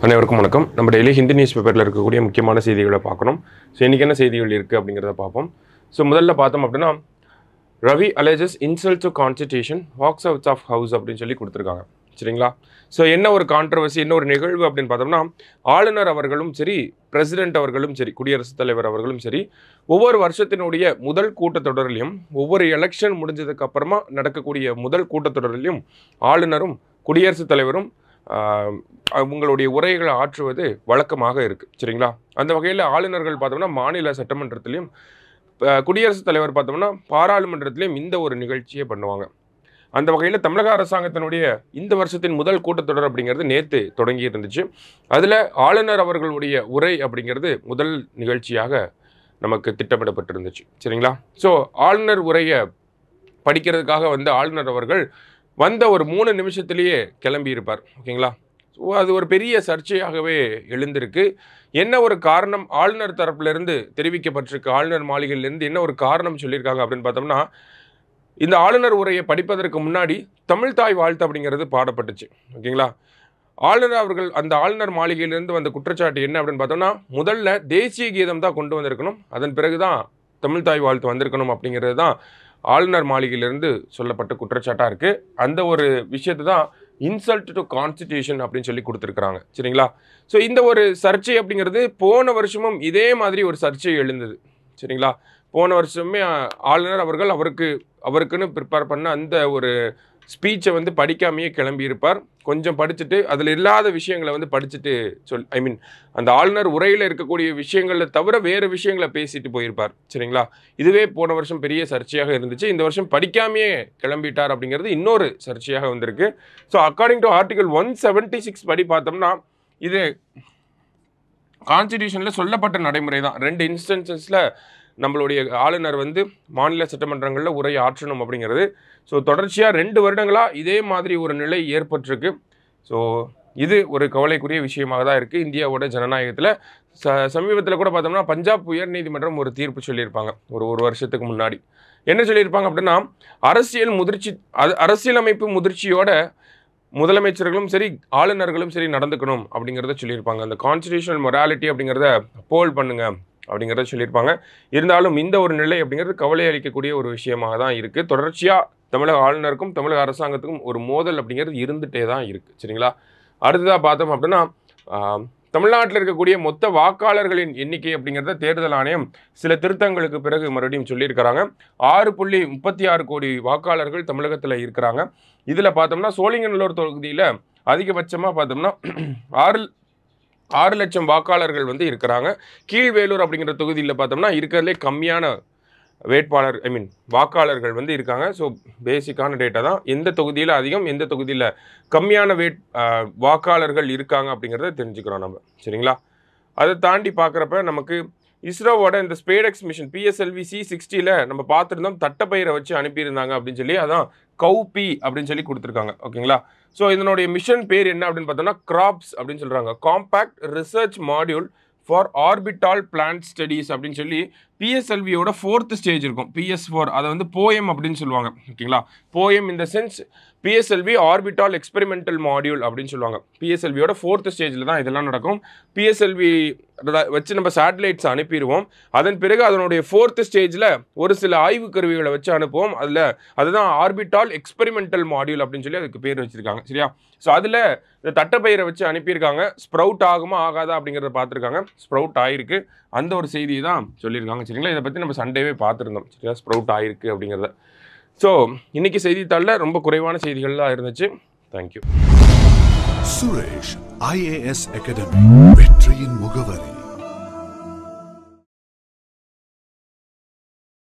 அனைவருக்கும் வணக்கம். நம்ம டெய்லி ஹிந்தி நியூஸ் பேப்பரில் இருக்கக்கூடிய முக்கியமான செய்திகளை பார்க்கணும். ஸோ இன்றைக்கி என்ன செய்திகள் இருக்குது அப்படிங்கிறத பார்ப்போம். ஸோ முதல்ல பார்த்தோம் அப்படின்னா Ravi alleges insult to constitution walks outs of house அப்படின்னு சொல்லி கொடுத்துருக்காங்க. சரிங்களா? ஸோ என்ன ஒரு கான்ட்ரவர்சி, என்ன ஒரு நிகழ்வு அப்படின்னு பார்த்தோம்னா, ஆளுநர் அவர்களும் சரி, பிரசிடென்ட் அவர்களும் சரி, குடியரசுத் தலைவர் அவர்களும் சரி, ஒவ்வொரு வருஷத்தினுடைய முதல் கூட்டத்தொடரிலையும் ஒவ்வொரு எலெக்ஷன் முடிஞ்சதுக்கு அப்புறமா நடக்கக்கூடிய முதல் கூட்டத்தொடரிலையும் ஆளுநரும் குடியரசுத் தலைவரும் அவங்களுடைய உரைகளை ஆற்றுவது வழக்கமாக இருக்குது. சரிங்களா? அந்த வகையில் ஆளுநர்கள் பார்த்தோம்னா மாநில சட்டமன்றத்திலையும் குடியரசுத் தலைவர் பார்த்தோம்னா பாராளுமன்றத்திலையும் இந்த ஒரு நிகழ்ச்சியை பண்ணுவாங்க. அந்த வகையில் தமிழக அரசாங்கத்தினுடைய இந்த வருஷத்தின் முதல் கூட்டத்தொடர் அப்படிங்கிறது நேற்று தொடங்கி இருந்துச்சு. அதில் ஆளுநர் அவர்களுடைய உரை அப்படிங்கிறது முதல் நிகழ்ச்சியாக நமக்கு திட்டமிடப்பட்டிருந்துச்சு. சரிங்களா? ஸோ ஆளுநர் உரையை படிக்கிறதுக்காக வந்து ஆளுநர் அவர்கள் வந்த ஒரு 3 நிமிஷத்துலேயே கிளம்பி இருப்பார். ஓகேங்களா? ஸோ அது ஒரு பெரிய சர்ச்சையாகவே எழுந்திருக்கு. என்ன ஒரு காரணம் ஆளுநர் தரப்புலேருந்து தெரிவிக்கப்பட்டிருக்கு, ஆளுநர் மாளிகையிலேருந்து என்ன ஒரு காரணம் சொல்லியிருக்காங்க அப்படின்னு பார்த்தோம்னா, இந்த ஆளுநர் உரையை படிப்பதற்கு முன்னாடி தமிழ் தாய் வாழ்த்து அப்படிங்கிறது பாடப்பட்டுச்சு. ஓகேங்களா? ஆளுநர் அவர்கள் அந்த ஆளுநர் மாளிகையிலேருந்து வந்த குற்றச்சாட்டு என்ன அப்படின்னு பார்த்தோம்னா, முதல்ல தேசிய கீதம் தான் கொண்டு வந்திருக்கணும், அதன் பிறகு தான் தமிழ் தாய் வாழ்த்து வந்திருக்கணும் அப்படிங்கிறது தான் ஆளுநர் மாளிகையிலிருந்து சொல்லப்பட்ட குற்றச்சாட்டாக இருக்குது. அந்த ஒரு விஷயத்தை தான் இன்சல்ட் டு கான்ஸ்டிடியூஷன் அப்படின்னு சொல்லி கொடுத்துருக்குறாங்க. சரிங்களா? ஸோ இந்த ஒரு சர்ச்சை அப்படிங்கிறது போன வருஷமும் இதே மாதிரி ஒரு சர்ச்சை எழுந்தது. சரிங்களா? போன வருஷமே ஆளுநர் அவர்கள் அவருக்குன்னு ப்ரிப்பேர் பண்ண அந்த ஒரு ஸ்பீச்சை வந்து படிக்காமையே கிளம்பியிருப்பார். கொஞ்சம் படிச்சுட்டு அதில் இல்லாத விஷயங்களை வந்து படிச்சுட்டு அந்த ஆளுநர் உரையில் இருக்கக்கூடிய விஷயங்களை தவிர வேறு விஷயங்களை பேசிட்டு போயிருப்பார். சரிங்களா? இதுவே போன வருஷம் பெரிய சர்ச்சையாக இருந்துச்சு. இந்த வருஷம் படிக்காமையே கிளம்பிட்டார் அப்படிங்கிறது இன்னொரு சர்ச்சையாக வந்திருக்கு. ஸோ அக்கார்டிங் டு ஆர்டிகல் 176 படி பார்த்தோம்னா இது கான்ஸ்டிடியூஷனில் சொல்லப்பட்ட நடைமுறை தான். 2 இன்ஸ்டன்சஸில் நம்மளுடைய ஆளுநர் வந்து மாநில சட்டமன்றங்களில் உரை ஆற்றணும் அப்படிங்கிறது. ஸோ தொடர்ச்சியாக 2 வருடங்களாக இதே மாதிரி ஒரு நிலை ஏற்பட்டிருக்கு. ஸோ இது ஒரு கவலைக்குரிய விஷயமாக தான் இருக்குது இந்தியாவோட ஜனநாயகத்தில். சமீபத்தில் கூட பார்த்தோம்னா பஞ்சாப் உயர்நீதிமன்றம் ஒரு தீர்ப்பு சொல்லியிருப்பாங்க ஒரு வருஷத்துக்கு முன்னாடி. என்ன சொல்லியிருப்பாங்க அப்படின்னா, அரசியலமைப்பு முதிர்ச்சியோட முதலமைச்சர்களும் சரி ஆளுநர்களும் சரி நடந்துக்கணும் அப்படிங்கிறத சொல்லியிருப்பாங்க. அந்த கான்ஸ்டிடியூஷனல் மொராலிட்டி அப்படிங்கிறத போல் பண்ணுங்க அப்படிங்கிறத சொல்லியிருப்பாங்க. இருந்தாலும் இந்த ஒரு நிலை அப்படிங்கிறது கவலை அளிக்கக்கூடிய ஒரு விஷயமாக தான் இருக்குது. தொடர்ச்சியாக தமிழக ஆளுநருக்கும் தமிழக அரசாங்கத்துக்கும் ஒரு மோதல் அப்படிங்கிறது இருந்துகிட்டே தான் இருக்குது. சரிங்களா? அடுத்ததாக பார்த்தோம் அப்படின்னா, தமிழ்நாட்டில் இருக்கக்கூடிய மொத்த வாக்காளர்களின் எண்ணிக்கை அப்படிங்கிறத தேர்தல் ஆணையம் சில திருத்தங்களுக்கு பிறகு மறுபடியும் சொல்லியிருக்கிறாங்க. 6.36 கோடி வாக்காளர்கள் தமிழகத்தில் இருக்கிறாங்க. இதில் பார்த்தோம்னா சோழிங்கநல்லூர் தொகுதியில் அதிகபட்சமாக பார்த்தோம்னா 6 லட்சம் வாக்காளர்கள் வந்து இருக்கிறாங்க. கீழ்வேலூர் அப்படிங்கிற தொகுதியில் பார்த்தோம்னா இருக்கிறதுலே கம்மியான வாக்காளர்கள் வந்து இருக்காங்க. ஸோ பேசிக்கான டேட்டா தான். எந்த தொகுதியில் அதிகம், எந்த தொகுதியில் கம்மியான வாக்காளர்கள் இருக்காங்க அப்படிங்கிறத தெரிஞ்சுக்கிறோம் நம்ம. சரிங்களா? அதை தாண்டி பார்க்குறப்ப நமக்கு இஸ்ரோவோட இந்த ஸ்பேடெக்ஸ் மிஷன் PSLV C60 நம்ம பார்த்துருந்தோம், தட்டப்பயிரை வச்சு அனுப்பியிருந்தாங்க அப்படின்னு சொல்லி, அதான் கௌபி அப்படின்னு சொல்லி கொடுத்துருக்காங்க. ஓகேங்களா? ஸோ இதனுடைய மிஷன் பேர் என்ன அப்படின்னு பார்த்தோம்னா கிராப்ஸ் அப்படின்னு சொல்கிறாங்க. Compact research module for orbital plant studies அப்படின்னு சொல்லி PSLVயோட 4th ஸ்டேஜ் இருக்கும். PS4 அதை வந்து போயம் அப்படின்னு சொல்லுவாங்க. ஓகேங்களா? போயம் இந்த sense PSLV orbital experimental module அப்படின்னு சொல்லுவாங்க. PSLVயோட 4th ஸ்டேஜில் தான் இதெல்லாம் நடக்கும். PSLV வச்சு நம்ம சேட்டலைட்ஸ் அனுப்பிடுவோம். அதன் பிறகு அதனுடைய 4th ஸ்டேஜில் ஒரு சில ஆய்வு கருவிகளை வச்சு அனுப்புவோம். அதுதான் ஆர்பிட்டால் எக்ஸ்பெரிமெண்டல் மாடியூல் அப்படின்னு சொல்லி அதுக்கு பேர் வச்சுருக்காங்க. சரியா? ஸோ அதில் இந்த தட்டப்பயிரை வச்சு அனுப்பியிருக்காங்க. ஸ்ப்ரவுட் ஆகுமா ஆகாதா அப்படிங்கிறத பார்த்துருக்காங்க. ஸ்ப்ரவுட் ஆகிருக்கு. அந்த ஒரு செய்தியை தான் சொல்லியிருக்காங்க. சரிங்களா? இதை பற்றி நம்ம சண்டேவே பார்த்துருந்தோம். சரியா? ஸ்ப்ரவுட் ஆகிருக்கு அப்படிங்கிறத. ஸோ இன்றைக்கி செய்தித்தாளில் ரொம்ப குறைவான செய்திகள்லாம் இருந்துச்சு. தேங்க்யூ. சுரேஷ் IAS அகாடமி வெற்றியின் முகவரி.